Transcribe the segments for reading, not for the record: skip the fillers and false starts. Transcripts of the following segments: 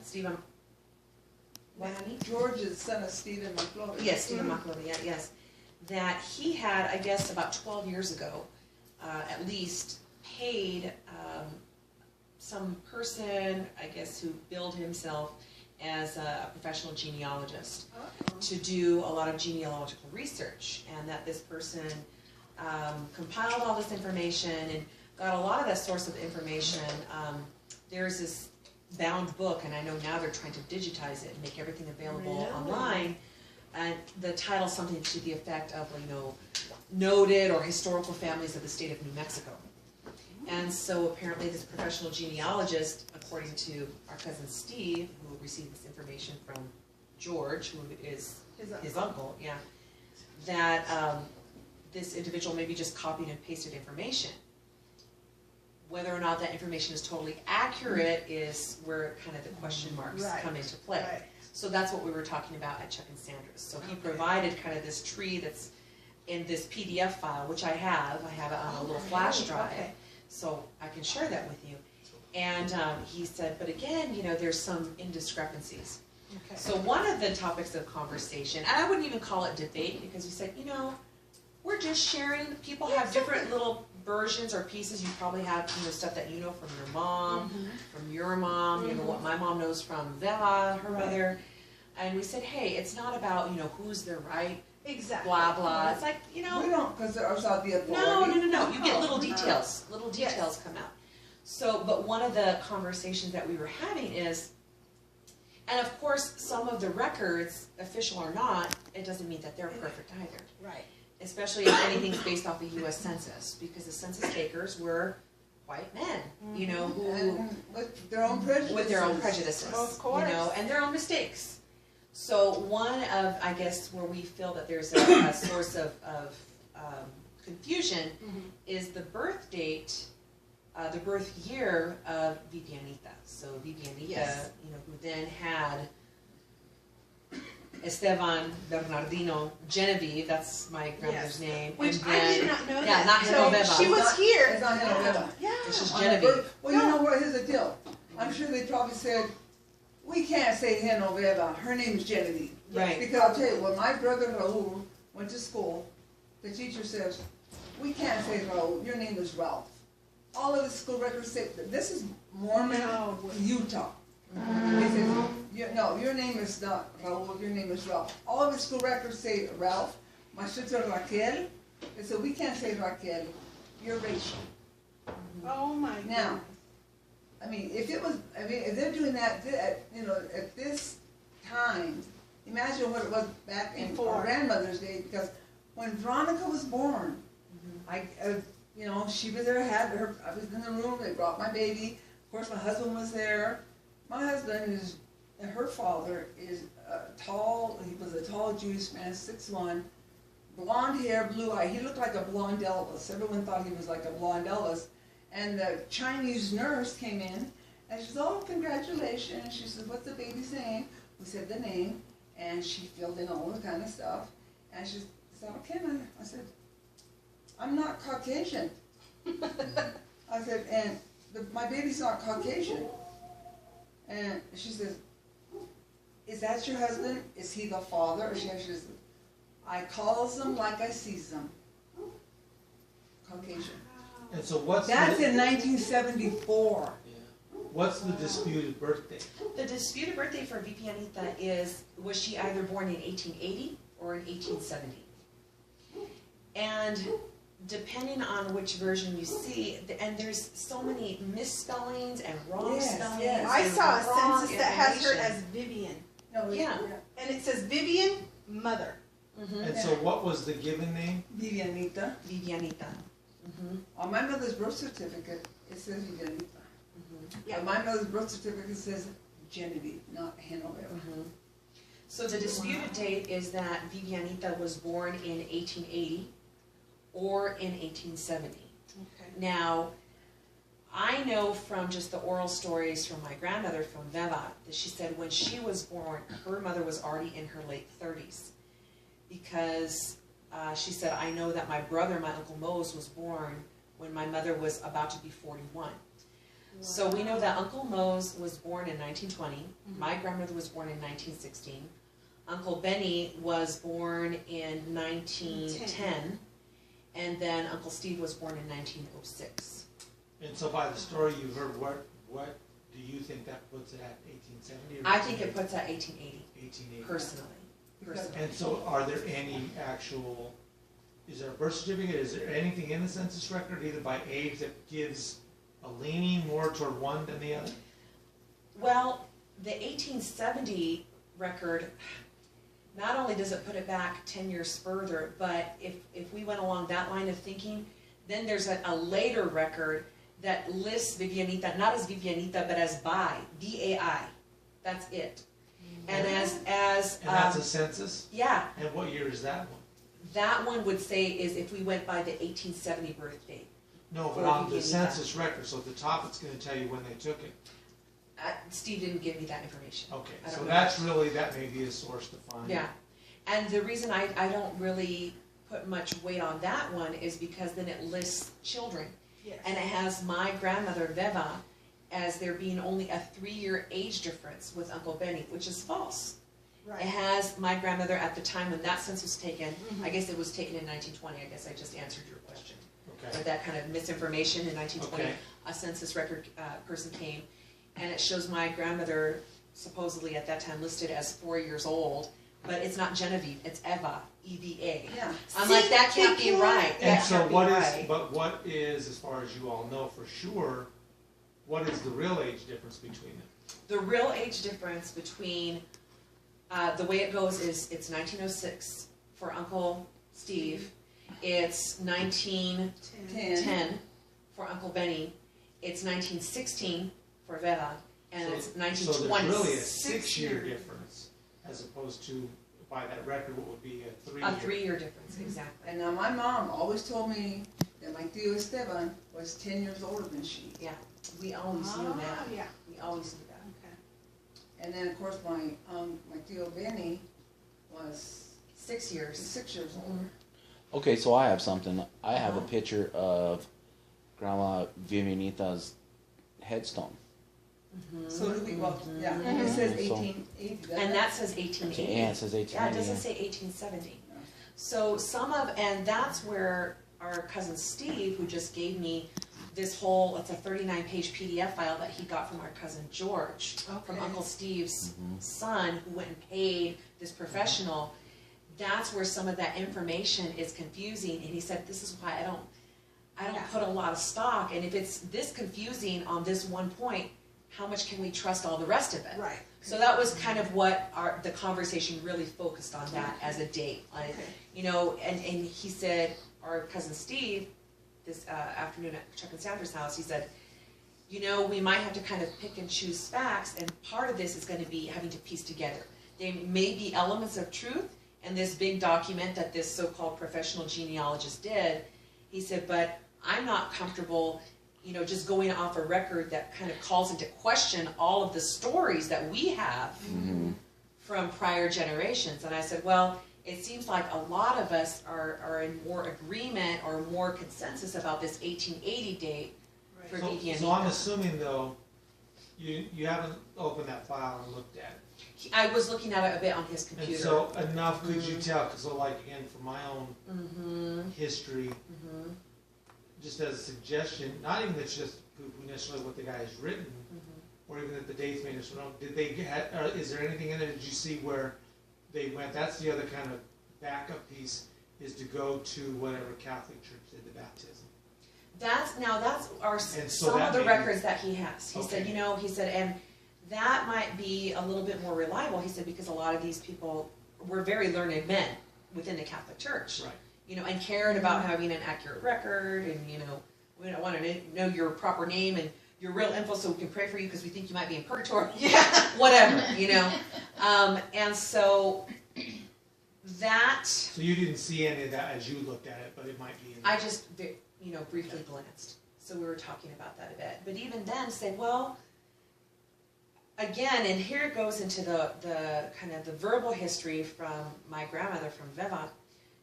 Stephen. What, honey? George is son of Stephen McClory. Yes, Stephen McClory, yes. That he had, I guess, about 12 years ago, at least, paid some person, I guess, who billed himself as a professional genealogist to do a lot of genealogical research, and that this person compiled all this information and got a lot of that source of information. There's this bound book, and I know now they're trying to digitize it and make everything available online, and the title something to the effect of, you know, noted or historical families of the state of New Mexico. And so apparently this professional genealogist, according to our cousin Steve, who received this information from George, who is his uncle, that this individual maybe just copied and pasted information. Whether or not that information is totally accurate is where kind of the question marks come into play. Right. So that's what we were talking about at Chuck and Sandra's. So he provided kind of this tree that's in this PDF file, which I have. I have it on a little flash drive. So I can share that with you. And he said, but again, you know, there's some indiscrepancies. So one of the topics of conversation, and I wouldn't even call it debate, because we said, you know, we're just sharing. People have different little versions or pieces. You probably have, you know, stuff that you know from your mom, from your mom, you know, what my mom knows from Vera, her mother. And we said, hey, it's not about, you know, who's the right, blah, blah. It's like, you know. We don't, because there's not the authority. No. You get little details. Little details come out. So, but one of the conversations that we were having is, and of course, some of the records, official or not, it doesn't mean that they're perfect either. Right. Especially if anything's based off the U.S. Census, because the census takers were white men, you know, who with their own prejudices, of course, you know, and their own mistakes. So one of, I guess, where we feel that there's a source of confusion is the birth date, the birth year of Vivianita. So Vivianita, you know, who then had Esteban, Bernardino, Genevieve, that's my grandmother's name. Which and then, I did not know Yeah, that. not Genoveva. So she was here. It's not Genoveva. This is Genevieve. Well, you know what, here's the deal. I'm sure they probably said, we can't say Genoveva, her name is Genevieve. Right. Because I'll tell you, when my brother Raul went to school, the teacher says, we can't say Raul, your name is Ralph. All of the school records say, this is Mormon, Utah. They said, no, your name is not Raul, your name is Ralph. All of the school records say Ralph. My sister Raquel, they said, we can't say Raquel, you're racial. Oh my God. Now, I mean, if they're doing that, you know, at this time, imagine what it was back in our grandmother's day, because when Veronica was born, you know, she was there, I was in the room, they brought my baby, of course my husband was there. My husband is, her father is tall, he was a tall Jewish man, 6'1", blonde hair, blue eye, he looked like a blonde Elvis, everyone thought he was like a blonde Elvis. And the Chinese nurse came in, and she said, oh, congratulations. She said, what's the baby's name? We said the name, and she filled in all the kind of stuff. And she said, okay, I said, I'm not Caucasian. I said, and my baby's not Caucasian. And she says, is that your husband? Is he the father? Or she says, I calls them like I sees them. Caucasian. And so what's that's in 1974. What's the disputed birthday? The disputed birthday for Vivianita is, was she either born in 1880 or in 1870? And depending on which version you see, and there's so many misspellings and wrong spellings. Yes. I saw a census that has her as Vivian. No, And it says Vivian, mother. And so what was the given name? Vivianita. Vivianita. On my mother's birth certificate, it says Vivianita. On my mother's birth certificate, it says Genevieve, not Genoveva. So the disputed date is that Vivianita was born in 1880 or in 1870. Now, I know from just the oral stories from my grandmother, from Veva, that she said when she was born, her mother was already in her late 30s. Because she said, I know that my brother, my Uncle Mose, was born when my mother was about to be 41. So we know that Uncle Mose was born in 1920. My grandmother was born in 1916. Uncle Benny was born in 1910. And then Uncle Steve was born in 1906. And so by the story you heard, what do you think that puts it at, 1870? Or I think it puts at 1880, 1880. personally. And so are there any actual, is there a birth certificate, is there anything in the census record, either by age, that gives a leaning more toward one than the other? Well, the 1870 record, not only does it put it back 10 years further, but if we went along that line of thinking, then there's a later record that lists Vivianita, not as Vivianita, but as Bai, B-A-I. That's it. And as And that's a census? yeah, And what year is that one? that one would say is if we went by the 1870 birth date. No, but For on the Vivianita. census record, so at the top it's gonna tell you when they took it. Steve didn't give me that information. Okay, I so don't know. that's really, that may be a source to find. Yeah, and the reason I don't really put much weight on that one is because then it lists children. Yes. And it has my grandmother, Veva, as there being only a 3-year age difference with Uncle Benny, which is false. Right. It has my grandmother at the time when that census was taken, I guess it was taken in 1920, I guess I just answered your question. Okay. With that kind of misinformation in 1920, Okay. a census record person came, and it shows my grandmother supposedly at that time listed as 4 years old, but it's not Genevieve, it's Eva, E-V-A. Yeah. I'm like, that can't be right. And That so can't be what right. is, but what is, as far as you all know for sure, what is the real age difference between them? The real age difference between, the way it goes is it's 1906 for Uncle Steve, it's 1910 10. for Uncle Benny, it's 1916 for Vera, and it's So there's 1920. really a 6 6-year year. difference, as opposed to, by that record, what would be a 3-year. A 3-year difference, exactly. And now my mom always told me that my Tío Esteban was 10 years older than she. Yeah, we always knew that. Yeah. We always knew that. Okay. And then of course my Tío Benny was 6 years. 6 years older. Okay, so I have something. I have a Uh-huh. picture of Grandma Vivianita's headstone. So do we, well, yeah, Mhm. it says So- 1880. doesn't And it? that says 1880. Yeah, it says 1880. Yeah, it doesn't say 1870. No. So some of, and that's where our cousin Steve, who just gave me this whole, it's a 39-page PDF file that he got from our cousin George, from Okay. Uncle Steve's son, who went and paid this professional. That's where some of that information is confusing, and he said, this is why I don't Yeah. put a lot of stock, and if it's this confusing on this one point, how much can we trust all the rest of it? Right. So that was kind of what the conversation really focused on, that as a date. Like, Okay. you know, and he said, our cousin Steve, this afternoon at Chuck and Sandra's house, he said, you know, we might have to kind of pick and choose facts, and part of this is going to be having to piece together. There may be elements of truth in this big document that this so-called professional genealogist did. He said, but I'm not comfortable, you know, just going off a record that kind of calls into question all of the stories that we have from prior generations. And I said, well, it seems like a lot of us are in more agreement or more consensus about this 1880 date for So Vivianita. I'm assuming though, you haven't opened that file and looked at it. I was looking at it a bit on his And computer. so enough could you tell, because so like again, from my own history, just as a suggestion, not even that's just necessarily what the guy has written, or even that the dates made us wrong, did they get, is there anything in there, did you see where they went? That's the other kind of backup piece, is to go to whatever Catholic church did the baptism. That's our And so some that of the may be- records that he has. He said, Okay. you know, he said, and that might be a little bit more reliable. He said, because a lot of these people were very learned men within the Catholic Church, Right. you know, and cared about having an accurate record, and you know, we don't want to know your proper name and your real info so we can pray for you because we think you might be in purgatory. Yeah, whatever, you know. And so that So you didn't see any of that as you looked at it, but it might be in there. I just, you know, briefly glanced. So we were talking about that a bit. But even then, say, well, again, and here it goes into the kind of the verbal history from my grandmother, from Veva.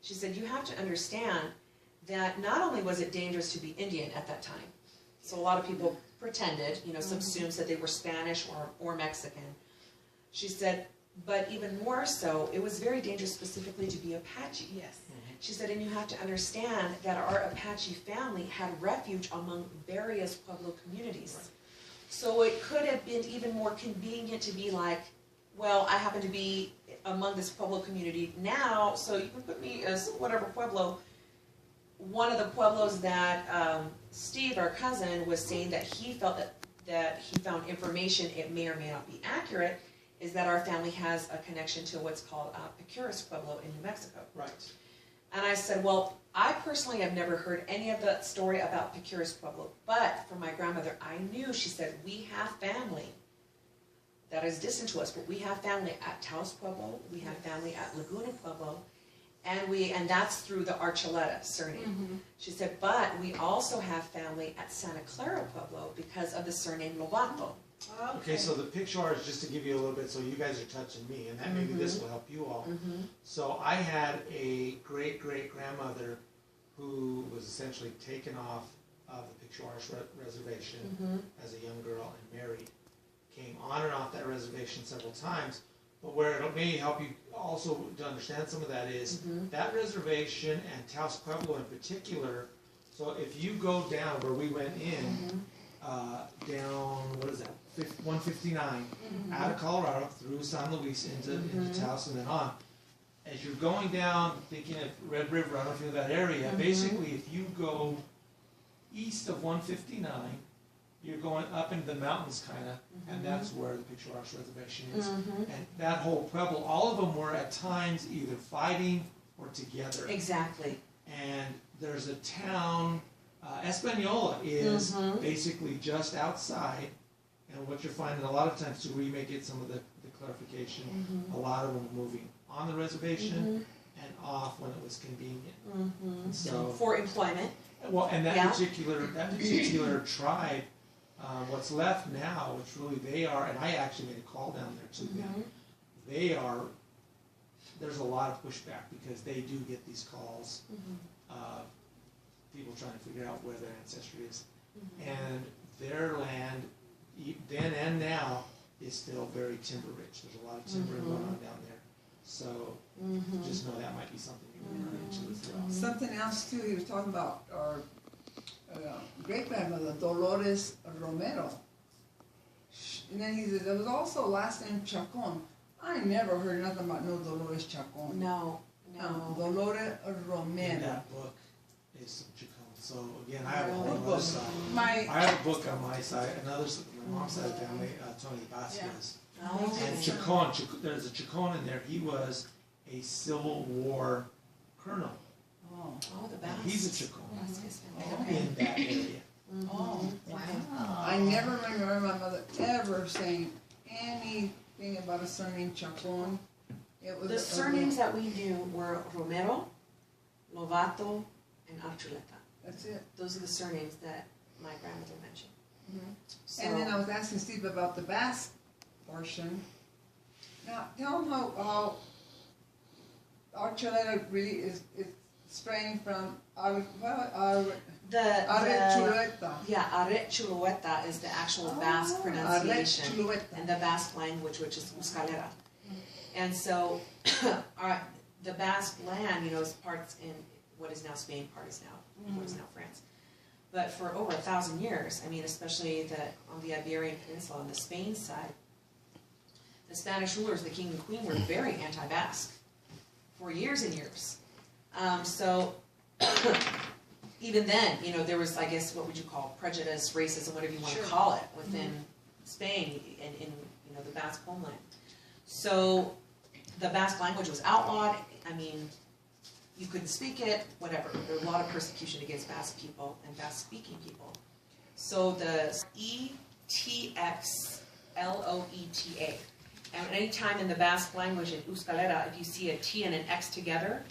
She said, you have to understand that not only was it dangerous to be Indian at that time, so a lot of people pretended, you know, subsumes that they were Spanish or Mexican. She said, but even more so, it was very dangerous specifically to be Apache. Yes. She said, and you have to understand that our Apache family had refuge among various Pueblo communities. Right. So it could have been even more convenient to be like, well, I happen to be among this Pueblo community now, so you can put me as whatever Pueblo. One of the Pueblos that Steve, our cousin, was saying that he felt that he found information, it may or may not be accurate, is that our family has a connection to what's called Picuras Pueblo in New Mexico. Right. And I said, well, I personally have never heard any of that story about Picuras Pueblo, but from my grandmother, I knew, she said, we have family that is distant to us, but we have family at Taos Pueblo, we have family at Laguna Pueblo, and that's through the Archuleta surname. She said, but we also have family at Santa Clara Pueblo because of the surname Lobato. Okay, so the picture is just to give you a little bit, so you guys are touching me, and that maybe this will help you all. So I had a great-great-grandmother who was essentially taken off of the Picuras reservation as a young girl and married. Came on and off that reservation several times, but where it may help you also to understand some of that is that reservation and Taos Pueblo in particular. So if you go down where we went in, down, what is that, 159, out of Colorado through San Luis into Taos and then on. As you're going down, thinking of Red River, I don't know if you know that area, basically if you go east of 159, you're going up into the mountains kind of, and that's where the Picuras Reservation is. And that whole Pueblo, all of them were at times either fighting or together. Exactly. And there's a town, Española is basically just outside, and what you're finding a lot of times too, where you may get some of the clarification, a lot of them moving on the reservation and off when it was convenient. And so, For employment. well, and that particular tribe, what's left now, which really they are, and I actually made a call down there to them, they are, there's a lot of pushback because they do get these calls of people trying to figure out where their ancestry is. And their land, then and now, is still very timber rich. There's a lot of timber going on down there. So just know that might be something you can run into as well. Something else too, he was talking about our great-grandmother, Dolores Romero. And then he said, there was also last name Chacon. I never heard nothing about no Dolores Chacon. No. Dolores Romero. In that book is some Chacon. So again, I have a whole other side. My, I have a book on my side, another, my mom's side of the family, Tony Vasquez. And Chacon, there's a Chacon in there. He was a Civil War colonel. oh, The And Basque. he's a Chacon Okay. in that area. oh, Wow. I never remember my mother ever saying anything about a surname Chacon. It was The surnames that we knew were Romero, Lovato, and Archuleta. That's it. Those are the surnames that my grandmother mentioned. So, And then I was asking Steve about the Basque portion. Now, tell him how Archuleta really is spraying from Archuleta. Archuleta is the actual Basque pronunciation Archuleta. in the Basque language, which is Euskalera. And so, the Basque land, is parts in what is now Spain, part is now what is now France. But for over 1,000 years, especially on the Iberian Peninsula on the Spain side, the Spanish rulers, the king and queen, were very anti-Basque for years and years. So even then, there was, I guess, what would you call prejudice, racism, whatever you want to call it, within Spain and in the Basque homeland. So the Basque language was outlawed. You couldn't speak it, whatever. There was a lot of persecution against Basque people and Basque-speaking people. So the E-T-X-L-O-E-T-A. And any time in the Basque language in Euskalera, if you see a T and an X together,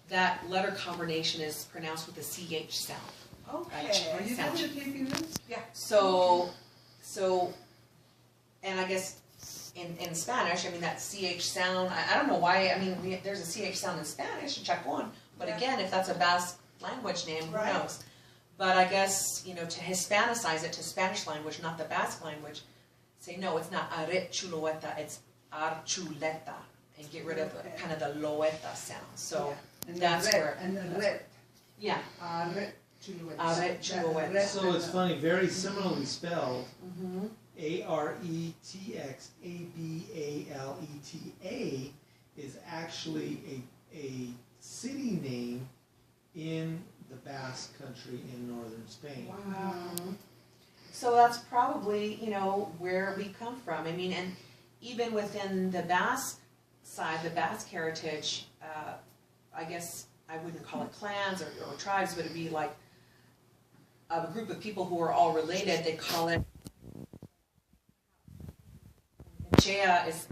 that letter combination is pronounced with a CH sound. Okay. Are you guys taking this? Yeah. So, and I guess in Spanish, that CH sound, I don't know why, there's a CH sound in Spanish, Chacon, but again, if that's a Basque language name, who knows? But I guess, you know, to Hispanicize it to Spanish language, not the Basque language, say, no, it's not Archuleta, it's Archuleta, and get rid of kind of the loeta sound. So And that's the red, where, and the red. yeah, Archuleta. Archuleta. So it's funny, very similarly spelled, Arexabaleta is actually a city name in the Basque country in northern Spain. Wow. So that's probably, you know, where we come from. I mean, and even within the Basque side, the Basque heritage, I guess I wouldn't call it clans or tribes, but it'd be like a group of people who are all related. They call it, Chea is,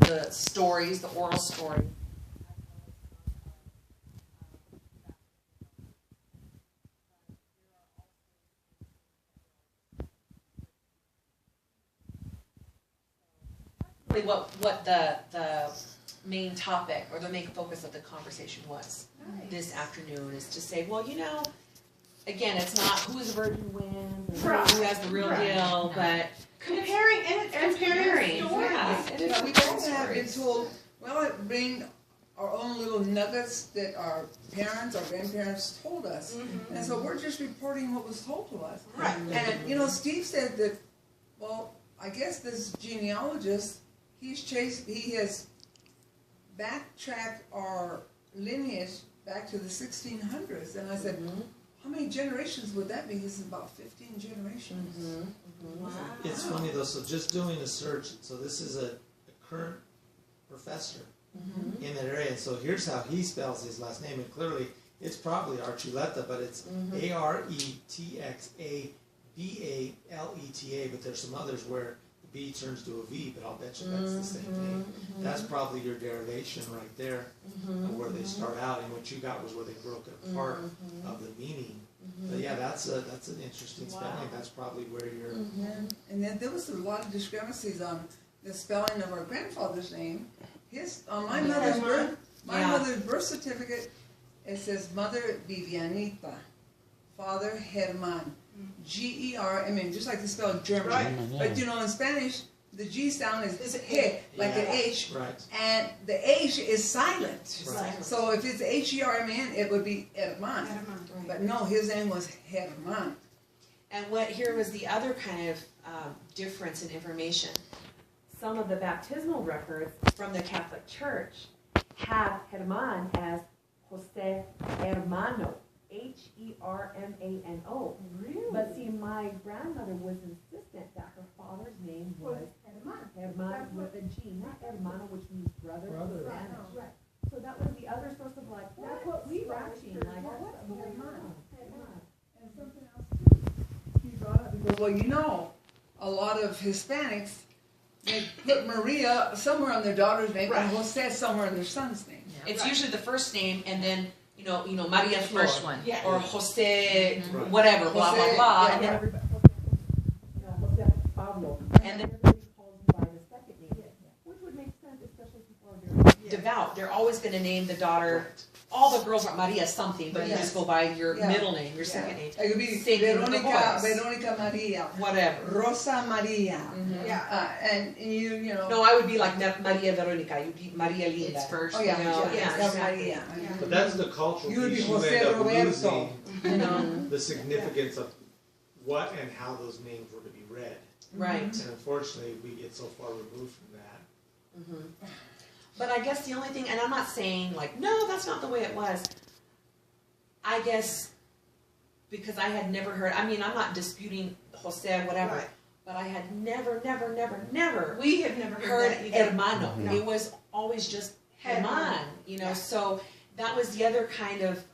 the stories, the oral story. Really what the main topic or the main focus of the conversation was this afternoon is to say, well, you know, again, it's not who's virgin wins or who has the real deal, but comparing and comparing. Yeah, it is We also have been told, well, bring our own little nuggets that our parents, our grandparents told us. And so we're just reporting what was told to us. Right. And, you know, Steve said that, well, I guess this genealogist, he has backtracked our lineage back to the 1600s. And I said, how many generations would that be? This is about 15 generations. Wow. It's funny though, so just doing a search, so this is a current professor in that area, and so here's how he spells his last name, and clearly it's probably Archuleta, but it's Arexabaleta, but there's some others where the B turns to a V, but I'll bet you that's the same name. That's probably your derivation right there, of where they start out, and what you got was where they broke it apart of the meaning. But yeah, that's an interesting spelling. That's probably where you're. And then there was a lot of discrepancies on the spelling of our grandfather's name. On my mother's birth certificate, it says Mother Vivianita, Father Germán, G-E-R. I mean, just like the spell German. Right. But you know, in Spanish, the G sound is he, like an H, Right. and the H is silent. Right. So if it's H-E-R-M-A-N, it would be Herman. But no, his name was Germán. And here was the other kind of difference in information. Some of the baptismal records from the Catholic Church have Germán as Jose Hermano, H-E-R-M-A-N-O. Really? But see, my grandmother was insistent that her father's name was Hermán with a G, not Hermano, which means brother in Spanish. Right. So that was the other source of like, That's what what we we were were actually asking, like, what's what's Hermán? And something else too. He brought up because, well, you know, a lot of Hispanics, they put Maria somewhere on their daughter's name and Jose somewhere on their son's name. It's usually the first name and then, you know, Maria Flor. First one. Yeah. Or Jose, Right. whatever, blah, blah, Jose, blah. yeah, And then right. everybody, Jose Pablo. And then everybody calls you by the second name. Which would make sense, especially if people are very devout. They're always going to name the daughter, all the girls are Maria something, but you just go by your middle name, your second name. It could be Same thing with the Veronica Maria, Whatever. Rosa Maria. Yeah. And you know. No, I would be like Maria Veronica. You'd be Maria Linda. It's first. Oh, yeah, You know, yeah, exactly. Maria. But that's the cultural You would be piece. You Jose end up Roberto. losing You know. the significance of what and how those names were to be read. Right. And unfortunately, we get so far removed from that. But I guess the only thing, and I'm not saying like, no, that's not the way it was. I guess because I had never heard, I mean, I'm not disputing Jose, whatever. Right. but I had never We have never heard heard that either. hermano. No. It was always just Herman. Herman, you know, Yeah. so that was the other kind of,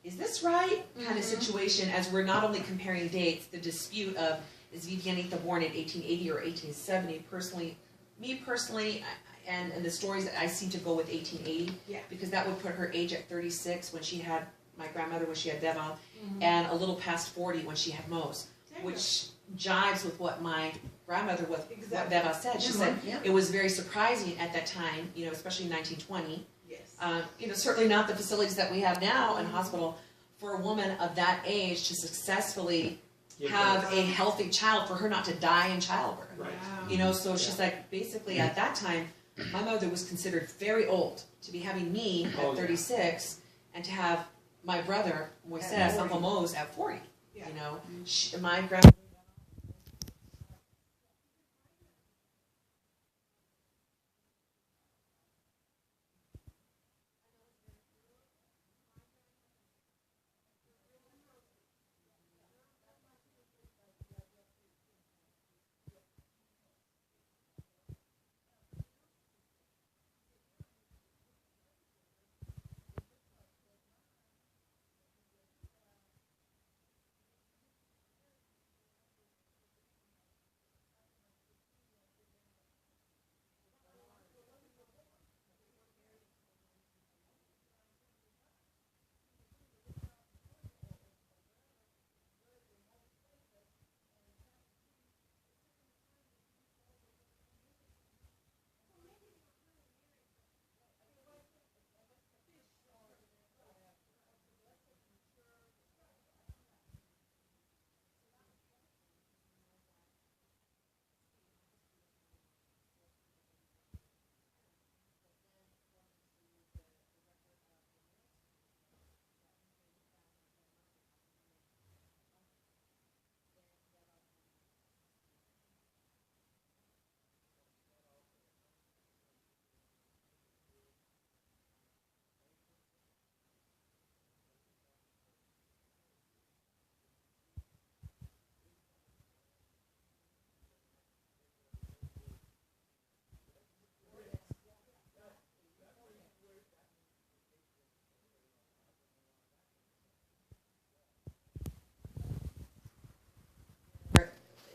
is this right? Kind of Mhm. situation, as we're not only comparing dates, the dispute of, is Vivianita born in 1880 or 1870? Me personally, and the stories that I seem to go with 1880, Yeah. because that would put her age at 36 when she had my grandmother, when she had Deva, Mhm. and a little past 40 when she had Mose, There you which jives with what my grandmother, what Exactly. Deva said. She Yeah, said yeah. it was very surprising at that time, you know, especially in 1920. go. Yes. You know, certainly not the facilities that we have now in hospital, for a woman of that age to successfully Give have birth. a healthy child, for her not to die in childbirth. Right. Wow. You know, so she's like, basically at that time, my mother was considered very old to be having me at Oh, yeah. 36 and to have my brother, Moises, At 40. Uncle Mose, at 40. Yeah. You know, my grandmother.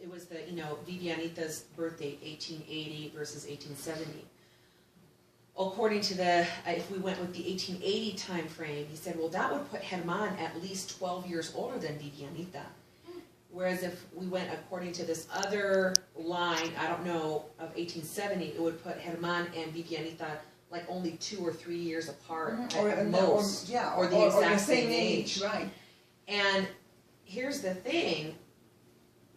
It was the, you know, Vivianita's birth date, 1880 versus 1870. According to the, if we went with the 1880 time frame, he said, well, that would put Herman at least 12 years older than Vivianita. Whereas if we went according to this other line, I don't know, of 1870, it would put Herman and Vivianita like only 2 or 3 years apart at most. Or the exact same age. Right. And here's the thing,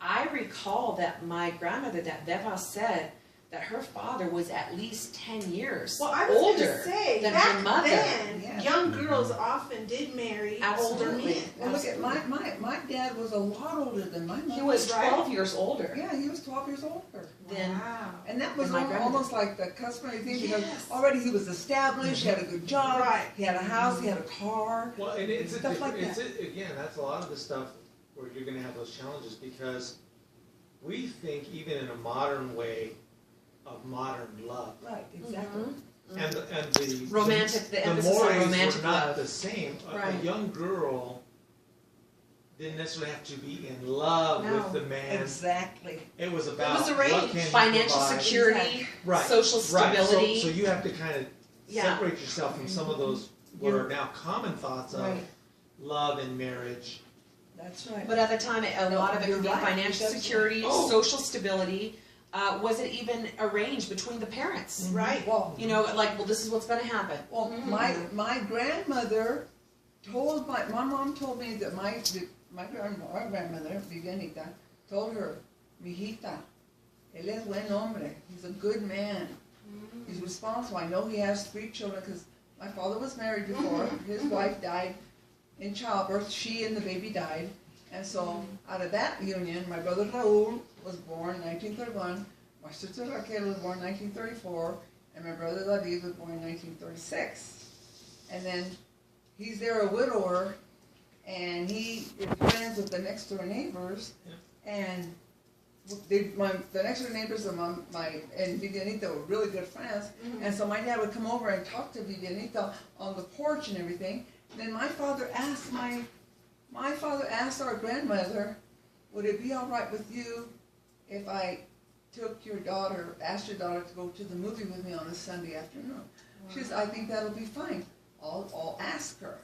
I recall that my grandmother, that Beva, said that her father was at least 10 years Well, I was going older to say, than back her mother. then, Yeah. young girls often did marry older Absolutely. men. Well, look at my dad was a lot older than my mother. He was Right. 12 years older Yeah, he was 12 years older. than, Wow. And that was And my grandmother. almost like the customary thing because Yes. already he was established, he had a good job, Right. he had a house, he had a car. Well, and it's a Stuff like different, that. again, that's a lot of the stuff where you're gonna have those challenges because we think even in a modern way of modern love. Right, exactly. And the Romantic- the emphasis on mores romantic were not love. the same. A Right. young girl didn't necessarily have to be in love No. with the man. Exactly. It was about was what arranged. can you financial provide. security, Right, social right. stability. So you have to kind of Yeah. separate yourself from some of those what are now common thoughts of Right. love and marriage. That's right. But at the time, a No, lot of it you're could be right, financial because- security, Oh. social stability. Was it even arranged between the parents? Right. Well, You know, like, well, this is what's going to happen. well, my grandmother told my mom told me that my grandmother, Vivianita, told her, mijita, él es buen hombre. He's a good man. He's responsible. I know he has 3 children because my father was married before. His wife died in childbirth. She and the baby died. And so out of that union, my brother Raul was born in 1931. My sister Raquel was born in 1934. And my brother David was born in 1936. And then he's there a widower, and he is friends with the next door neighbors. Yeah. And the next door neighbors and and Vivianita were really good friends, and so my dad would come over and talk to Vivianita on the porch and everything. And then my father asked our grandmother, would it be all right with you if I asked your daughter to go to the movie with me on a Sunday afternoon? She said, I think that'll be fine. I'll ask her.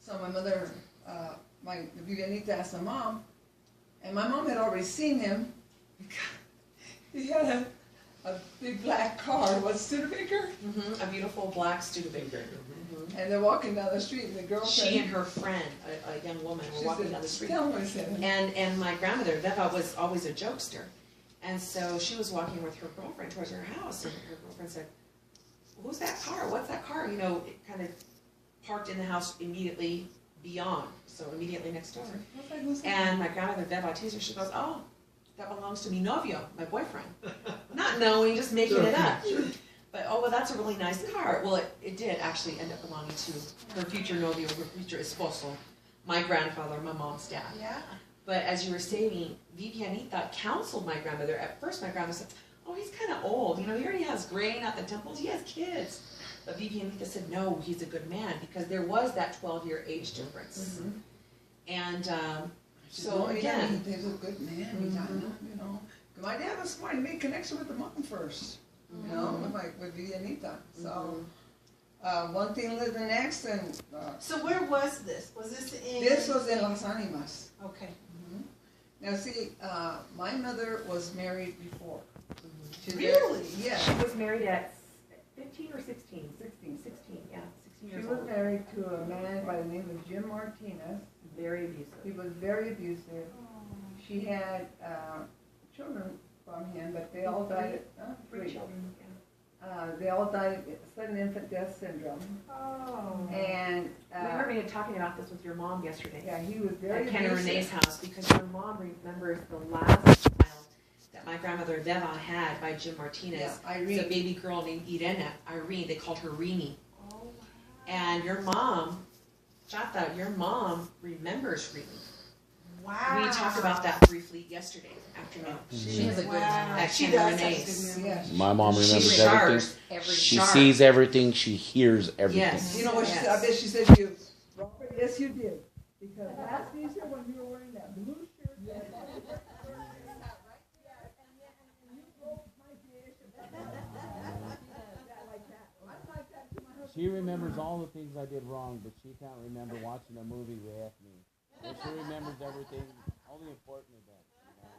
So my mother, Vivianita asked my mom, and my mom had already seen him. He had a big black car. Was Studebaker? A beautiful black Studebaker. And they're walking down the street, and the girl She and her friend, a young woman, were walking down the street. Tell me, said, And my grandmother, Veva, was always a jokester. And so she was walking with her girlfriend towards her house, and her girlfriend said, who's that car? What's that car? You know, it kind of parked in the house immediately beyond, so immediately next door. And my grandmother, Veva, teased her. She goes, oh, that belongs to mi novio, my boyfriend. Not knowing, just making it up. But, oh, well, that's a really nice car. Well, it did actually end up belonging to her future novio, her future esposo, my grandfather, my mom's dad. Yeah. But as you were saying, Vivianita counseled my grandmother. At first, my grandmother said, oh, he's kind of old. You know, he already has grain at the temples. He has kids. But Vivianita said, no, he's a good man, because there was that 12-year age difference. And so, again, he was a good man. You know, my dad was smart. He made connection with the mom first. You know, with Vivianita. So one thing led to the next, and So where was this? Was this in? this was in Las Animas. Okay. Now see, my mother was married before. Really? Yeah. she was married at 15 or 16? 16, yeah, 16 She years was old. married to a man by the name of Jim Martinez. Very abusive. He was very abusive. She had children from him, but they all died at Three children, they all died of sudden infant death syndrome. Oh. And We were even talking about this with your mom yesterday. yeah, he was very At Ken and abusive. Renee's house, because your mom remembers the last child that my grandmother Veva had by Jim Martinez. Yeah, Irene. It's a baby girl named Irene. They called her Rini. Oh, wow. And your mom, Chata, your mom remembers Rini. Wow. We talked about that briefly yesterday afternoon. She was a good one wow. at She Ken and does have Renee's. good memory. Yeah. My mom She remembers everything. sharp. She Sharp. sees everything. She hears everything. Yes. You know what she Yes. said? I bet she said to you, Robert, yes you did. Because last Easter when you were wearing that blue shirt. She remembers all the things I did wrong, but she can't remember watching a movie with me. But she remembers everything, all the important events. You know?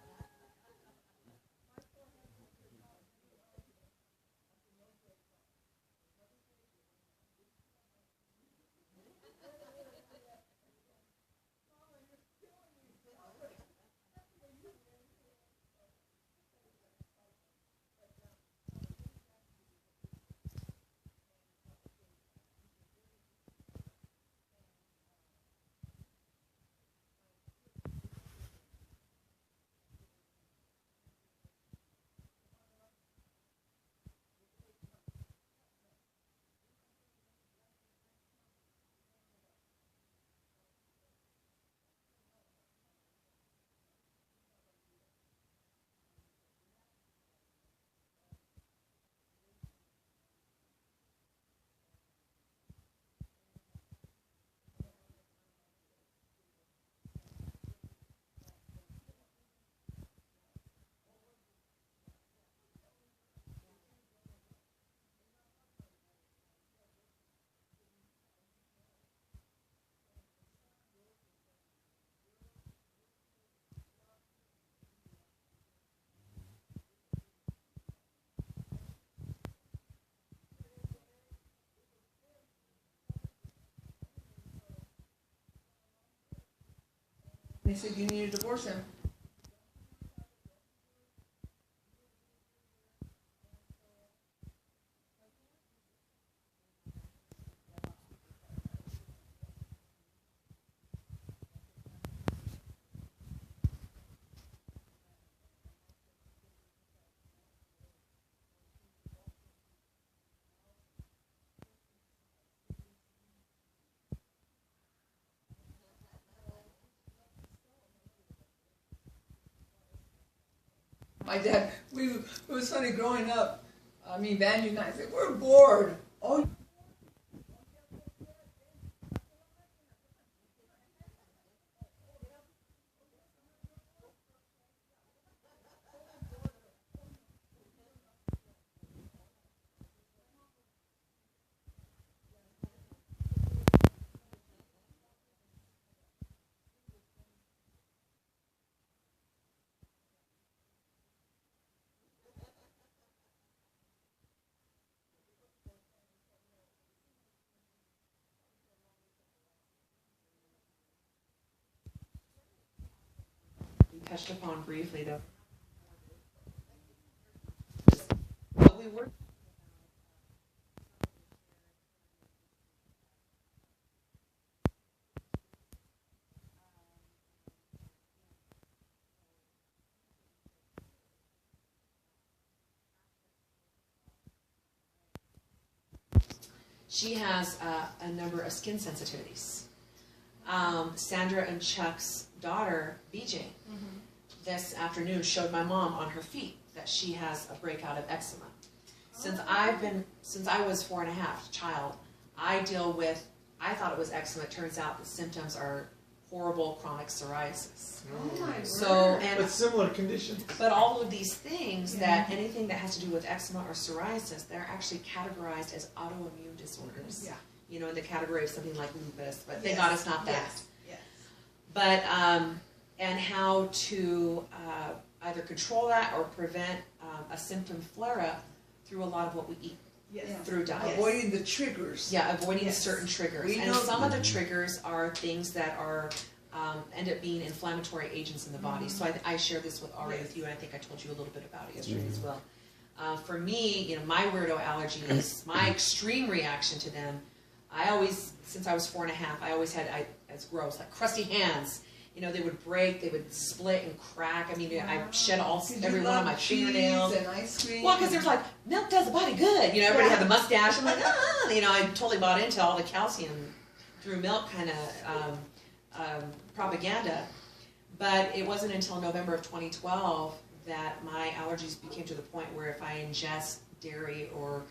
They said you need to divorce him. my dad, it was funny growing up. I mean, Vandy and I said, we're bored. Oh, We touched upon briefly though. But we were. She has a number of skin sensitivities. Sandra and Chuck's daughter, BJ, this afternoon showed my mom on her feet that she has a breakout of eczema. Since I was 4.5, child, I thought it was eczema. It turns out the symptoms are horrible chronic psoriasis. oh my So, word. But similar conditions. but all of these things that anything that has to do with eczema or psoriasis, they're actually categorized as autoimmune disorders. Yeah. You know, in the category of something like lupus, but thank God it's not that. Yes. Yes. But, and how to either control that or prevent a symptom flare-up through a lot of what we eat, Yes. Yeah. through diet. Avoiding the triggers. Yeah, avoiding Yes. certain triggers. We And know- some of the triggers are things that are, end up being inflammatory agents in the body. So I shared this with Ari, with you, and I think I told you a little bit about it yesterday as well. For me, you know, my weirdo allergies, my extreme reaction to them, I always, since I was 4.5, I always had, it's gross, like crusty hands. You know, they would break, they would split and crack. I mean, I shed every one of my fingernails. And ice cream. Well, because there's like, milk does the body good. You know, everybody had the mustache. I'm like, you know, I totally bought into all the calcium through milk kind of propaganda. But it wasn't until November of 2012 that my allergies became to the point where if I ingest dairy or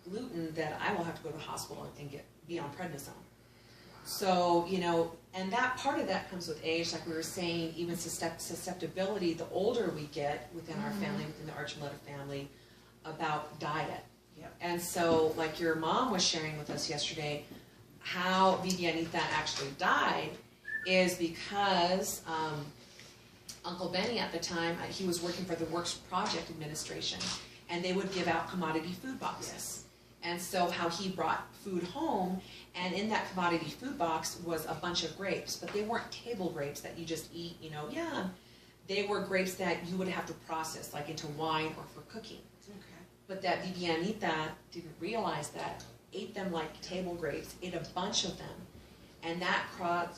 gluten, that I will have to go to the hospital and be on prednisone. So, you know, and that part of that comes with age, like we were saying, even susceptibility, the older we get within our family, within the Archuleta family, about diet. Yep. And so, like your mom was sharing with us yesterday, how Vivianita actually died is because Uncle Benny at the time, he was working for the Works Project Administration, and they would give out commodity food boxes. And so how he brought food home, and in that commodity food box was a bunch of grapes, but they weren't table grapes that you just eat, you know, yeah. They were grapes that you would have to process, like into wine or for cooking. Okay. But that Vivianita didn't realize that, ate them like table grapes, ate a bunch of them, and that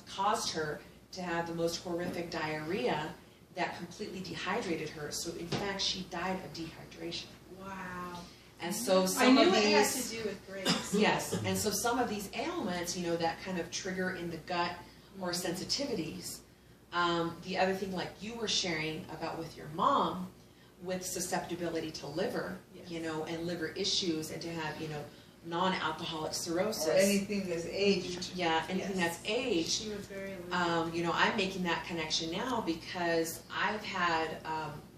caused her to have the most horrific diarrhea that completely dehydrated her. So in fact, she died of dehydration. Wow. And so I some knew of it had these, to do with grapes. yes, and so some of these ailments, you know, that kind of trigger in the gut or sensitivities. The other thing, like you were sharing about with your mom, with susceptibility to liver, Yes. you know, and liver issues, and to have, you know, non-alcoholic cirrhosis. Or anything that's aged. Yeah, anything Yes. that's aged. She was very allergic. You know, I'm making that connection now because I've had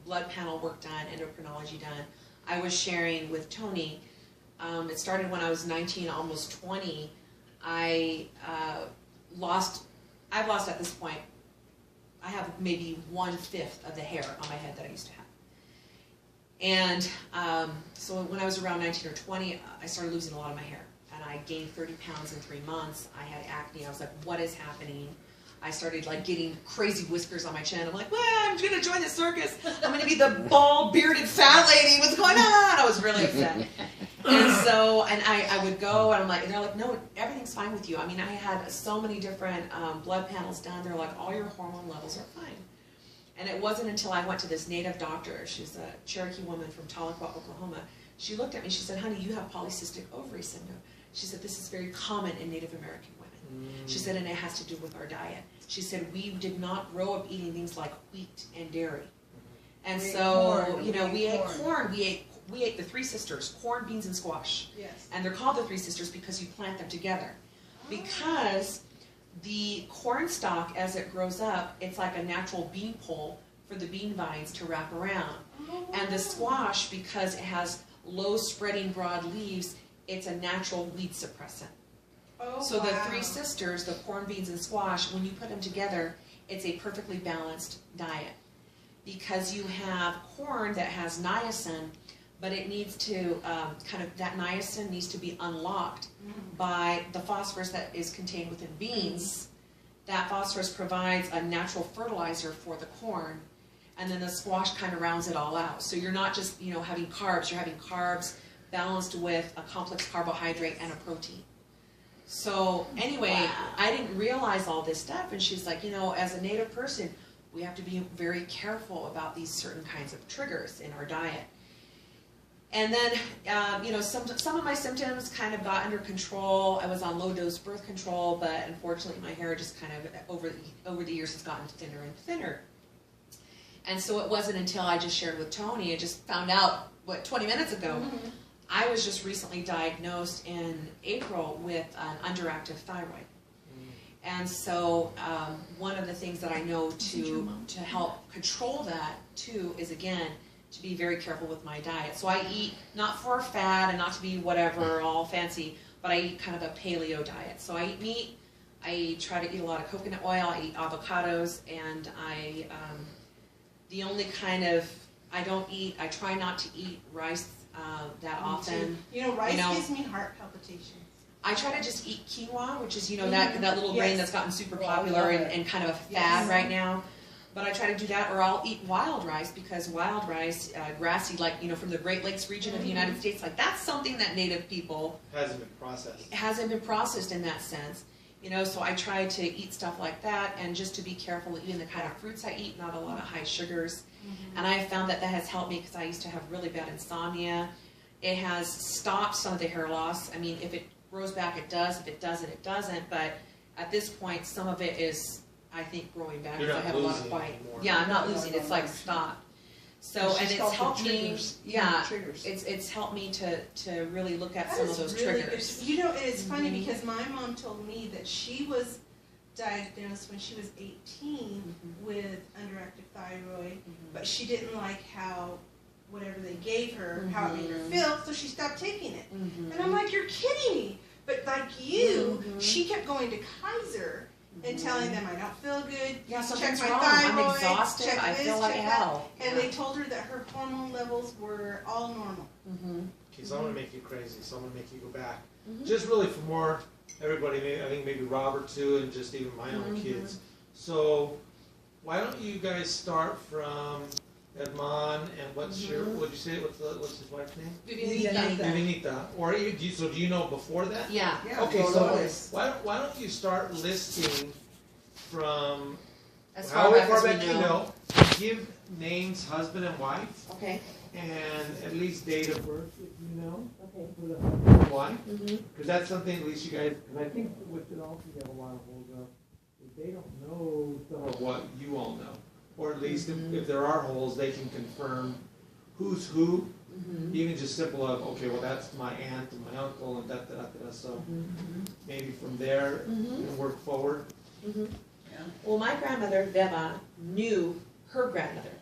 blood panel work done, endocrinology done. I was sharing with Tony, it started when I was 19, almost 20. I've lost at this point, I have maybe 1/5 of the hair on my head that I used to have. And so when I was around 19 or 20, I started losing a lot of my hair. And I gained 30 pounds in 3 months. I had acne. I was like, what is happening? I started like getting crazy whiskers on my chin. I'm like, well, I'm gonna join the circus. I'm gonna be the bald, bearded, fat lady. What's going on? I was really upset. And so, and I would go, and I'm like, and they're like, no, everything's fine with you. I mean, I had so many different blood panels done. They're like, all your hormone levels are fine. And it wasn't until I went to this native doctor. She's a Cherokee woman from Tahlequah, Oklahoma. She looked at me. She said, honey, you have polycystic ovary syndrome. She said, this is very common in Native American women. She said, and it has to do with our diet. She said, we did not grow up eating things like wheat and dairy. And We ate so, corn, you know, we we ate ate corn. corn. We ate the three sisters, corn, beans, and squash. Yes. And they're called the three sisters because you plant them together. Because the corn stalk, as it grows up, it's like a natural bean pole for the bean vines to wrap around. And the squash, because it has low spreading broad leaves, it's a natural weed suppressant. Oh, So the wow. three sisters, the corn, beans, and squash, when you put them together, it's a perfectly balanced diet. Because you have corn that has niacin, but it needs to, that niacin needs to be unlocked by the phosphorus that is contained within beans. That phosphorus provides a natural fertilizer for the corn, and then the squash kind of rounds it all out. So you're not just, you know, having carbs, you're having carbs balanced with a complex carbohydrate and a protein. So anyway, I didn't realize all this stuff, and she's like, you know, as a Native person, we have to be very careful about these certain kinds of triggers in our diet. And then, you know, some of my symptoms kind of got under control. I was on low-dose birth control, but unfortunately my hair just kind of, over the years, has gotten thinner and thinner. And so it wasn't until I just shared with Tony, I just found out, 20 minutes ago, I was just recently diagnosed in April with an underactive thyroid. And so one of the things that I know to help control that, too, is, again, to be very careful with my diet. So I eat, not for fat and not to be whatever, all fancy, but I eat kind of a paleo diet. So I eat meat, I try to eat a lot of coconut oil, I eat avocados, and the only kind of, I try not to eat rice that often. You know, rice gives me heart palpitations. I try to just eat quinoa, which is, you know, that little grain that's gotten super popular and kind of a fad Yes. right now. But I try to do that, or I'll eat wild rice, because wild rice, grassy, like, you know, from the Great Lakes region of the United States, like, that's something that Native people Hasn't been processed. hasn't been processed in that sense. You know, so I try to eat stuff like that, and just to be careful even the kind of fruits I eat, not a lot of high sugars. And I found that has helped me, because I used to have really bad insomnia. It has stopped some of the hair loss. I mean, if it grows back, it does. If it doesn't, it doesn't. But at this point, some of it is, I think, growing back, because I have a lot of white. Anymore. Yeah, I'm not losing. It's like stopped. So, and it's helped me. Yeah, Triggers. it's helped me to really look at That some of is those really triggers. good. You know, it's funny because my mom told me that she was diagnosed when she was 18 with underactive thyroid, but she didn't like how whatever they gave her, how it made her feel, so she stopped taking it. And I'm like, you're kidding me. But like you, she kept going to Kaiser and telling them, I don't feel good, Yeah, check something's my wrong. thyroid, I'm exhausted. check I this, feel like check that. hell. And Yeah. they told her that her hormone levels were all normal. Okay, so I'm gonna make you crazy. So I'm gonna make you go back. Just really for more everybody. Maybe, I think maybe Robert too, and just even my own kids. So why don't you guys start from Edmond and what's your? What'd you say? What's his wife's name? Vivinita. Or so do you know before that? Yeah. Yeah, Okay, so Dolores. why don't you start listing from As far however back as we know. give names, husband and wife, Okay. and at least date of birth, if you know, Okay. for the husband and wife. Because that's something at least you guys, because I think with it also you have a lot of holds up. If they don't know some of what you all know, or at least if there are holes, they can confirm who's who. Even just simple of, okay, well that's my aunt and my uncle and da. So maybe from there and work forward. Well, my grandmother, Beba, knew her grandmother,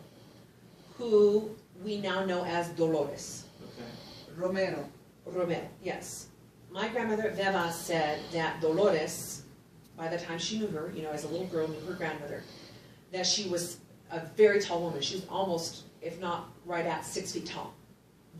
who we now know as Dolores. Okay. Romero. Romero, yes. My grandmother, Beba, said that Dolores, by the time she knew her, you know, as a little girl, knew her grandmother, that she was a very tall woman. She was almost, if not right at 6 feet tall.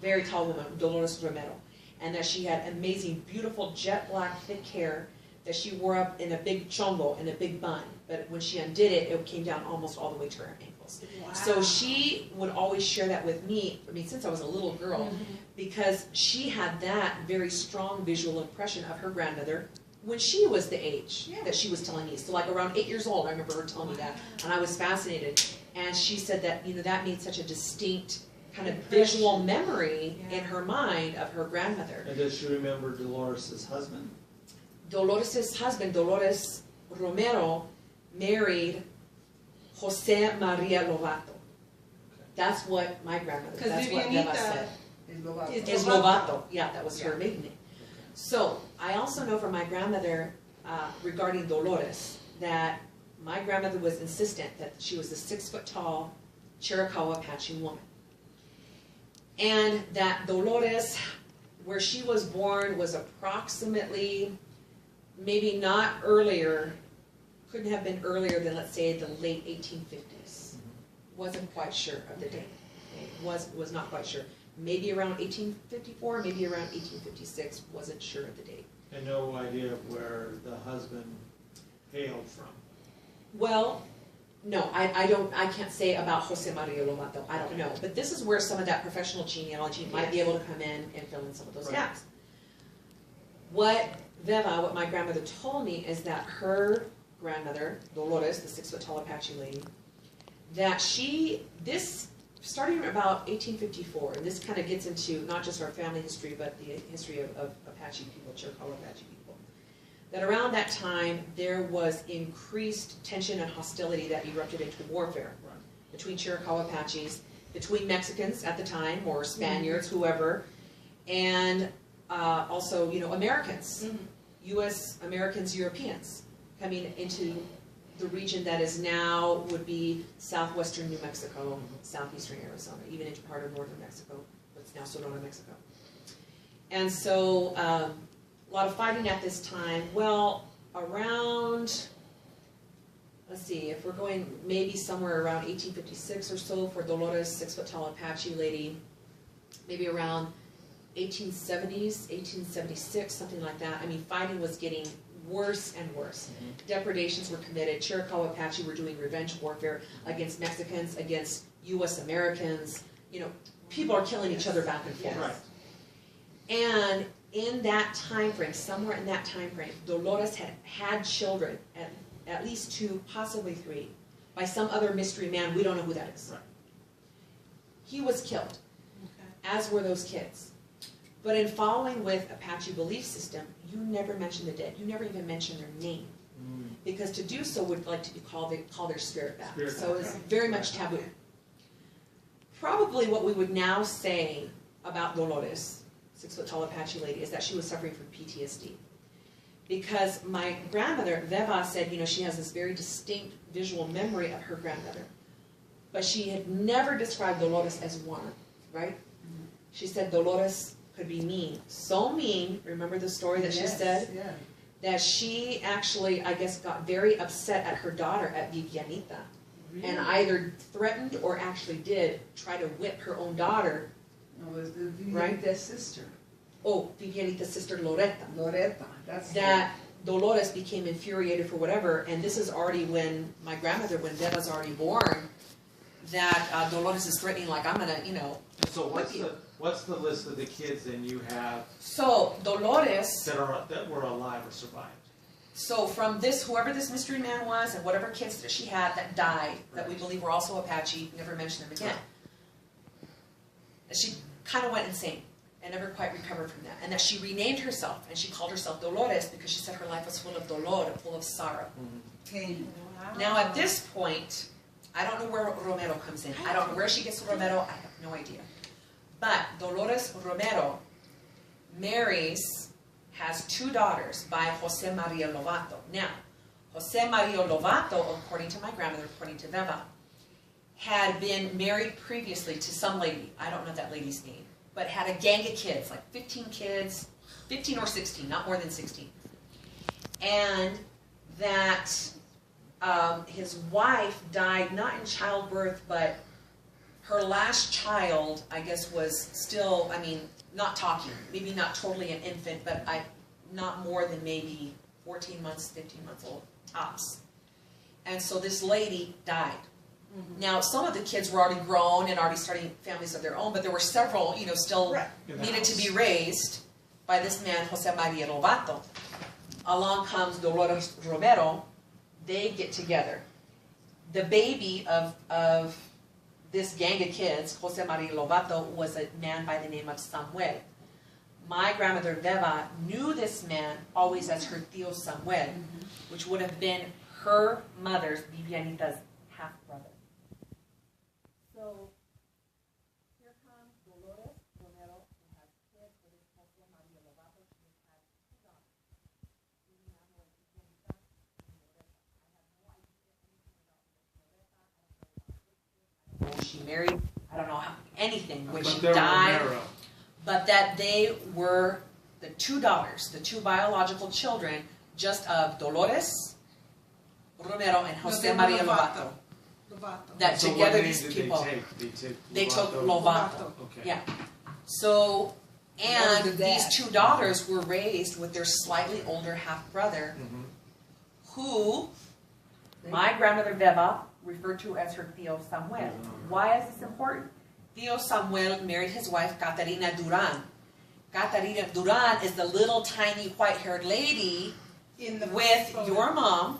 Very tall woman, Dolores Romero. And that she had amazing, beautiful, jet black, thick hair that she wore up in a big chongo, in a big bun. But when she undid it, it came down almost all the way to her ankles. Wow. So she would always share that with me, I mean, since I was a little girl, because she had that very strong visual impression of her grandmother when she was the age that she was telling me. So like around 8 years old, I remember her telling me that, and I was fascinated. And she said that, you know, that made such a distinct kind of visual memory in her mind of her grandmother. And does she remember Dolores' husband? Dolores' husband, Dolores Romero, married Jose Maria Lovato. That's what my grandmother, Because that's what Beba Vivianita said. Is Is Lovato. Yeah, that was her maiden name. So, I also know from my grandmother, regarding Dolores, that my grandmother was insistent that she was a 6-foot-tall Chiricahua Apache woman. And that Dolores, where she was born, was approximately, maybe not earlier, couldn't have been earlier than, let's say, the late 1850s. Wasn't quite sure of the date. Was not quite sure. Maybe around 1854, maybe around 1856, wasn't sure of the date. And no idea of where the husband hailed from. Well, no, I can't say about Jose Maria Lovato. I don't know. But this is where some of that professional genealogy might be able to come in and fill in some of those gaps. What my grandmother told me is that her grandmother, Dolores, the 6-foot-tall Apache lady, that starting about 1854, and this kind of gets into not just our family history, but the history of Apache people, Chiricahua Apache people, that around that time there was increased tension and hostility that erupted into warfare between Chiricahua Apaches, between Mexicans at the time, or Spaniards, whoever, and also, Americans, U.S. Americans, Europeans, coming into the region that is now would be southwestern New Mexico, southeastern Arizona, even into part of northern Mexico, what's now Sonora, Mexico. And so a lot of fighting at this time. Well, around, let's see, if we're going maybe somewhere around 1856 or so for Dolores, 6-foot-tall Apache lady, maybe around 1870s, 1876, something like that. I mean, fighting was getting worse and worse. Depredations were committed. Chiricahua Apache were doing revenge warfare against Mexicans, against U.S. Americans. People are killing each other back and forth. Right. And in that time frame, somewhere in that time frame, Dolores had children, at least 2, possibly 3, by some other mystery man. We don't know who that is. Right. He was killed, as were those kids. But in following with Apache belief system, you never mention the dead. You never even mention their name. Because to do so would like to be call their spirit back. So it's very much taboo. Probably what we would now say about Dolores, 6-foot-tall Apache lady, is that she was suffering from PTSD. Because my grandmother, Veva, said, she has this very distinct visual memory of her grandmother. But she had never described Dolores as one, right? She said Dolores could be mean. So mean, remember the story that she said? Yeah. That she actually, I guess, got very upset at her daughter, at Vivianita. Really? And either threatened or actually did try to whip her own daughter. No, it was Vivianita's sister. Oh, Vivianita's sister, Loreta. Loreta, that Dolores became infuriated for whatever, and this is already when my grandmother, when Veva's already born, that Dolores is threatening, like, I'm gonna, So what's the list of the kids then you have? So Dolores that were alive or survived. So from this, whoever this mystery man was, and whatever kids that she had that died, that we believe were also Apache, never mentioned them again. She kind of went insane and never quite recovered from that. And that she renamed herself, and she called herself Dolores because she said her life was full of dolor, full of sorrow. Pain. Wow. Now at this point, I don't know where Romero comes in. I don't know where she gets Romero. I have no idea. But Dolores Romero has 2 daughters by Jose Maria Lovato. Now, Jose Maria Lovato, according to my grandmother, according to Veva, had been married previously to some lady. I don't know that lady's name, but had a gang of kids, like 15 kids, 15 or 16, not more than 16. And that his wife died not in childbirth, but her last child, I guess, was still, not talking, maybe not totally an infant, but not more than maybe 14 months, 15 months old, tops. And so this lady died. Now, some of the kids were already grown and already starting families of their own, but there were several, still needed to be raised by this man, Jose Maria Lovato. Along comes Dolores Romero. They get together. The baby of this gang of kids, Jose Maria Lovato, was a man by the name of Samuel. My grandmother Veva knew this man always as her Tío Samuel, which would have been her mother's, Vivianita's, half-brother. So she married, I don't know how, anything, when But she they're died. Romero. But that they were the two daughters, the two biological children, just of Dolores Romero and Jose they were Maria Lovato. Lovato. That So together what name these did people, they took Lovato. Lovato. Okay. Yeah. So, That and was the dad. these two daughters were raised with their slightly older half brother, Mhm. who my grandmother Beba referred to as her Tío Samuel. Why is this important? Tío Samuel married his wife Catarina Duran. Catarina Duran is the little tiny white-haired lady In the with photo. your mom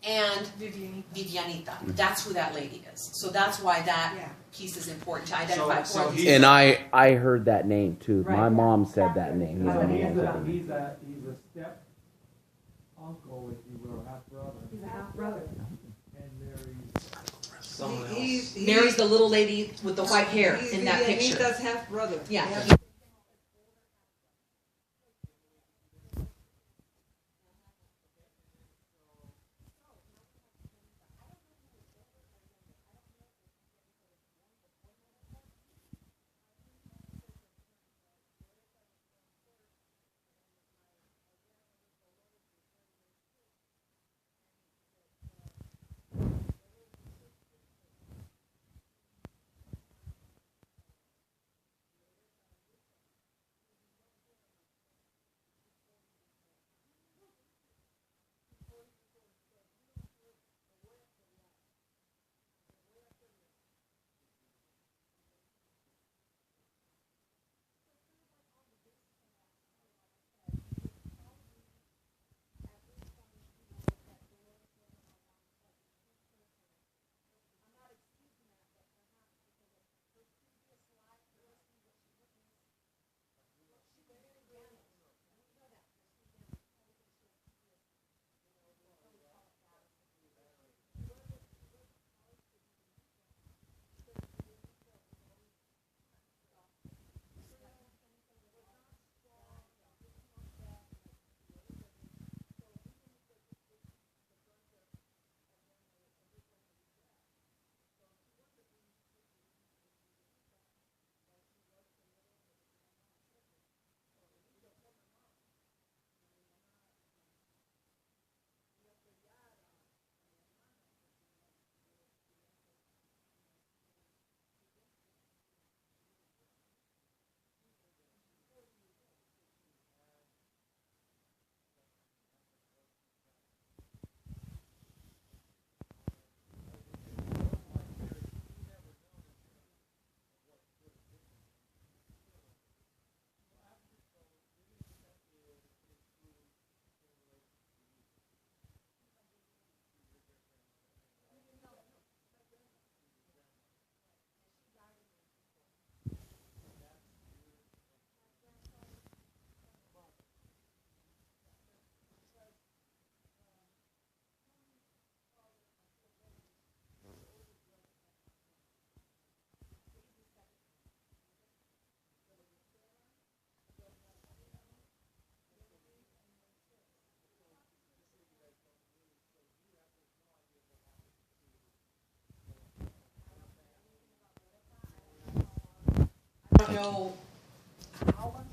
and Vivian. Vivianita. That's who that lady is. So that's why that Yeah. piece is important to identify. So for he- these- And I heard that name too. My Right. mom said that name. He's a- My he's mom a- said that name. He's a step uncle, if you will, half brother, He's a half brother. and Mary's Someone else. He's Mary's the little lady with the white hair he's in that the picture. Anita's half brother. Yeah. I don't know how long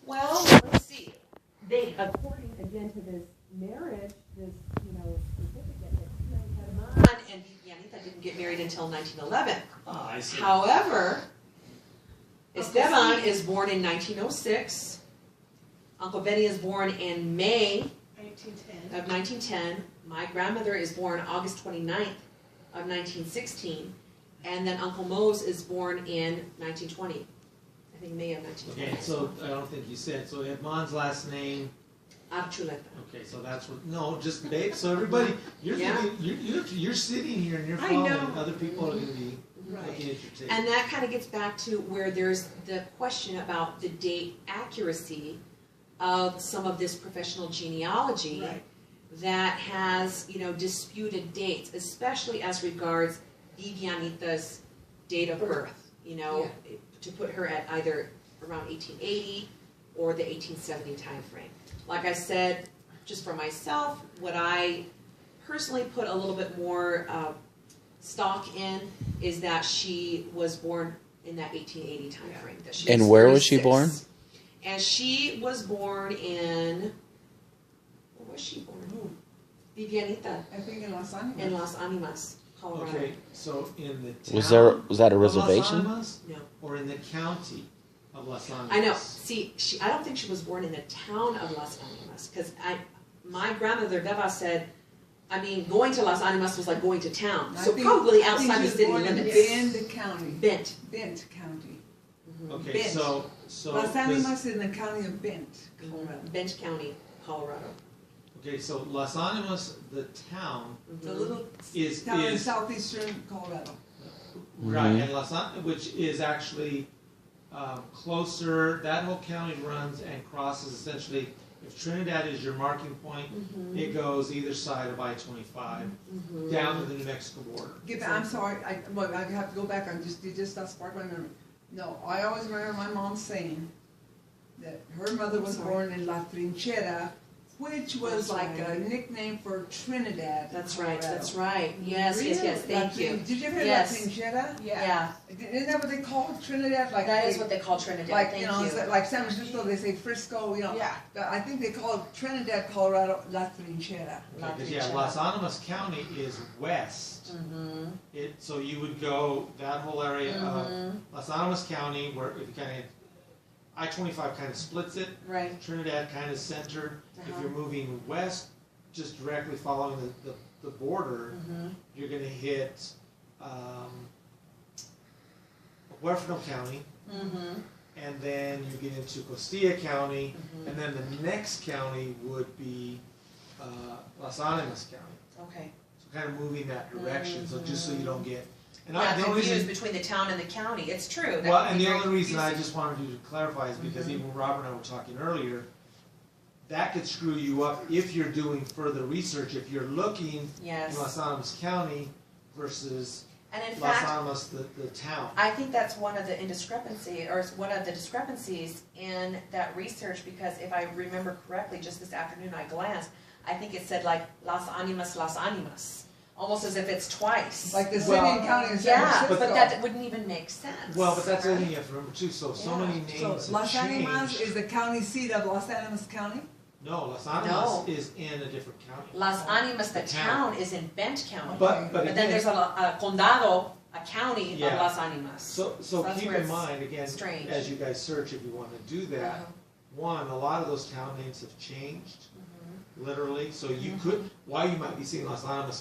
Well, let's see. They, according again to this marriage, this, certificate that Herman and Vivianita didn't get married until 1911. Ah, I see. However, Esteban is born in 1906. Uncle Benny is born in May 1910. of 1910. My grandmother is born August 29th of 1916. And then Uncle Mose is born in 1920. I think May of 1920. Okay, so I don't think you said, so Edmond's last name, Archuleta. okay, so that's what, no, just babe, so everybody, you're Yeah. thinking, you're sitting here and you're I following, know. other people are gonna be Right. looking at your tape. And that kind of gets back to where there's the question about the date accuracy of some of this professional genealogy Right. that has, disputed dates, especially as regards Vivianita's date of birth, to put her at either around 1880 or the 1870 timeframe. Like I said, just for myself, what I personally put a little bit more stock in is that she was born in that 1880 timeframe. That she And where was she 36. born? And she was born in, where was she born? Vivianita, I think in Los Angeles. in Los Animas, Colorado. Okay, so in the town. Was that a of Los reservation? Animas, No. or in the county of Los Animas? I know. See, I don't think she was born in the town of Las Animas, because my grandmother Beba said, going to Las Animas was like going to town. I So think- probably I think outside she the was city born in limits. Bend County. Bent. Bent County. Okay, Bent. so Los this- Animas in the county of Bent, Colorado. Bent County, Colorado. okay, so Los Animas, the town, The little is town in southeastern Colorado. right, and Los Animas, which is actually closer. That whole county runs and crosses essentially. If Trinidad is your marking point, it goes either side of I-25 down to the New Mexico border. I'm sorry, I have to go back, you just sparked my memory. No, I always remember my mom saying that her mother was born in La Trinchera, which was That's like right. a nickname for Trinidad. That's right, Colorado. that's right. Yes, yes, thank you. Did you ever hear Yes. La Trinchera? Yeah, Isn't that what they call Trinidad? Like that is what they call Trinidad, like, thank it's you. like San Francisco, they say Frisco, Yeah. But I think they call Trinidad, Colorado, La Trinchera. La Because yeah, Trinchera. Las Animas County is west. So you would go that whole area of Las Animas County, where if you kind of I-25 kind of splits it. Right. Trinidad kind of center. If Uh-huh. you're moving west, just directly following the border, you're going to hit Huerfano County, and then you get into Costilla County, and then the next county would be Las Animas County. Okay. So kind of moving that direction, so just so you don't get. And Yeah, the only confused reason, between the town and the county, it's true. That well, can and be the very only reason I confusing. just wanted you to clarify is because even Robert and I were talking earlier, that could screw you up if you're doing further research, if you're looking Yes. in Las Animas County versus And in Las fact, Animas, the town. I think that's one of the one of the discrepancies in that research, because if I remember correctly, just this afternoon I glanced, I think it said like Las Animas, almost as if it's twice. Like the city Well, and county in San Yeah, Francisco. but that wouldn't even make sense. Well, but that's the right? thing you have to remember too, so Yeah. many names So have Los Animas changed. is the county seat of Los Animas County? No, Las Animas No. is in a different county. Las Animas, the The town. town, is in Bent County. But But then again, there's a condado, a county Yeah. of Las Animas. so that's keep where in it's mind, again, strange. as you guys search, if you want to do that, Uh-huh. one, a lot of those town names have changed, literally, so you could, why you might be seeing Las Animas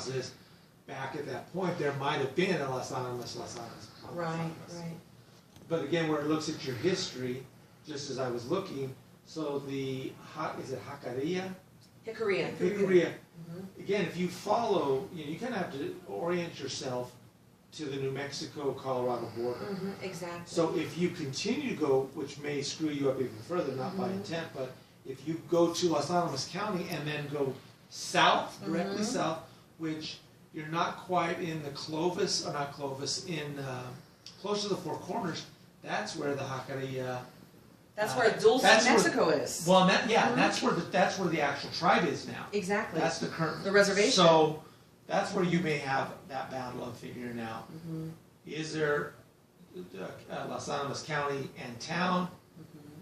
is, back at that point, there might have been a Las Animas. Right, right. But again, where it looks at your history, just as I was looking, so is it Jacaria? Hickory. Hickory. Again, if you follow, you kind of have to orient yourself to the New Mexico-Colorado border. Exactly. So if you continue to go, which may screw you up even further, not by intent, but if you go to Las Animas County and then go south, directly south, which you're not quite in the Clovis, or not Clovis, close to the Four Corners, that's where the Jacaria. That's where Dulce, that's where- Mexico is. Well, that's where the actual tribe is now. Exactly. That's the current. The reservation. So that's where you may have that battle of figuring out, is there Las Animas County and town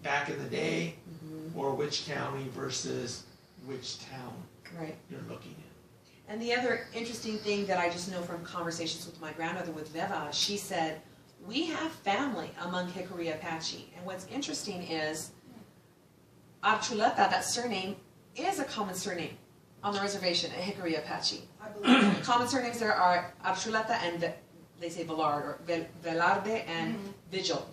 back in the day, or which county versus which town Right. you're looking at. And the other interesting thing that I just know from conversations with my grandmother, with Veva, she said, we have family among Hickory Apache. And what's interesting is Archuleta, that surname, is a common surname on the reservation at Hickory Apache. I believe. Common surnames there are Archuleta and they say Velard, or Velarde and Vigil.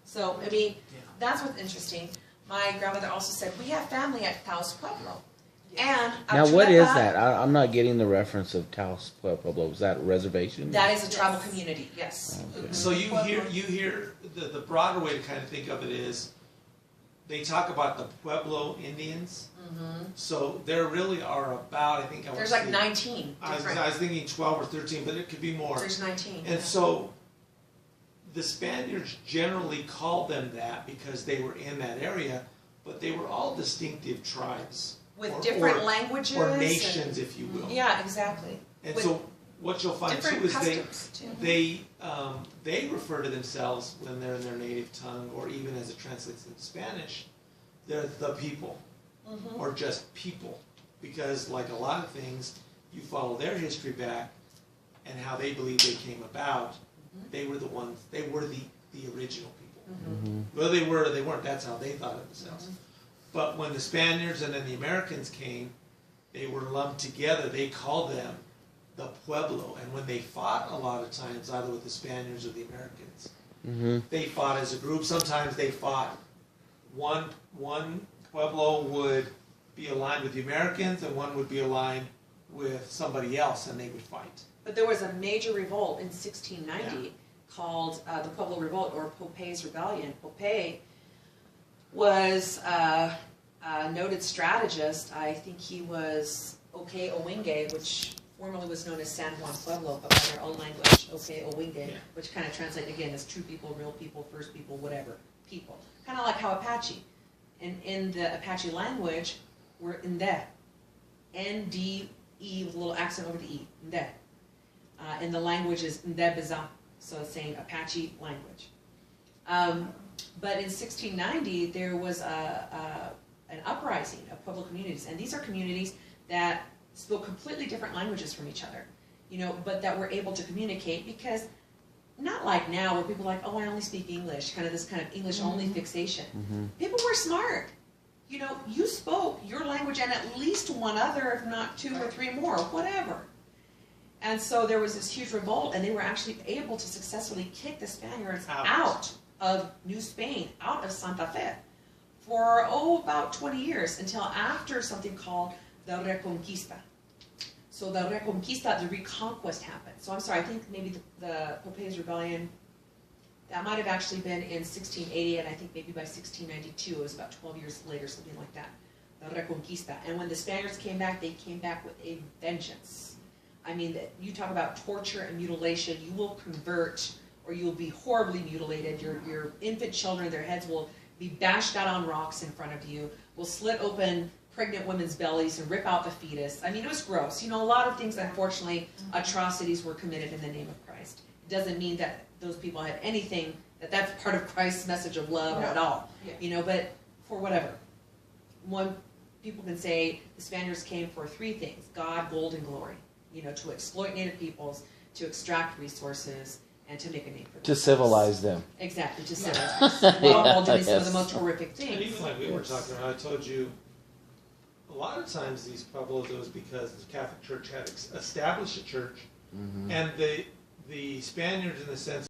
So, I mean, that's what's interesting. My grandmother also said, we have family at Taos Pueblo. And Now, what is Archuleta, that? I'm not getting the reference of Taos Pueblo. Was that a reservation? That is a tribal community, yes. Okay. So you hear the broader way to kind of think of it is, they talk about the Pueblo Indians. So there really are about, I think I was There's like 19 I different. was thinking 12 or 13, but it could be more. There's 19. And so the Spaniards generally called them that because they were in that area, but they were all distinctive tribes. With or- different or- languages. Or nations, if you will. Yeah, exactly. And With so what you'll find too different is customs, too. they refer to themselves when they're in their native tongue, or even as it translates into Spanish, they're the people, or just people. Because like a lot of things, you follow their history back and how they believe they came about, they were the ones, they were the original people. Well, they weren't, that's how they thought of themselves. But when the Spaniards and then the Americans came, they were lumped together. They called them the Pueblo. And when they fought a lot of times, either with the Spaniards or the Americans, they fought as a group. Sometimes they fought, one Pueblo would be aligned with the Americans and one would be aligned with somebody else, and they would fight. But there was a major revolt in 1690 called the Pueblo Revolt, or Pope's Rebellion. Pope was a noted strategist. I think he was Oke Owinge, which formerly was known as San Juan Pueblo, but by their own language, Oke Owinge, which kind of translates again as true people, real people, first people, whatever, people. Kind of like how Apache. In the Apache language, we're Nde. N-D-E with a little accent over the E. Nde. And the language is Ndebiza, so it's saying Apache language. But in 1690, there was an uprising of Pueblo communities, and these are communities that spoke completely different languages from each other, you know, but that were able to communicate because, not like now where people are like, oh, I only speak English, kind of this kind of English-only fixation. People were smart. You know, you spoke your language and at least one other, if not two or three more, whatever. And so there was this huge revolt, and they were actually able to successfully kick the Spaniards out of New Spain, out of Santa Fe, for, about 20 years, until after something called the Reconquista. So the Reconquista, the reconquest happened. So I'm sorry, I think maybe the Pope's Rebellion, that might have actually been in 1680, and I think maybe by 1692, it was about 12 years later, something like that, the Reconquista. And when the Spaniards came back, they came back with a vengeance. I mean, you talk about torture and mutilation, you will convert, or you will be horribly mutilated. Your infant children, their heads will be bashed out on rocks in front of you, will slit open pregnant women's bellies and rip out the fetus. I mean, it was gross. You know, a lot of things, unfortunately, atrocities were committed in the name of Christ. It doesn't mean that those people had anything, that's part of Christ's message of love at all. You know, but for whatever. People can say the Spaniards came for three things: God, gold, and glory. You know, to exploit native peoples, to extract resources, and to make a name for themselves. To civilize them. Exactly, to civilize. While doing some of the most horrific And things. even like we were talking about, I told you, a lot of times these Pueblos, it was because the Catholic Church had established a church, and the Spaniards, in the sense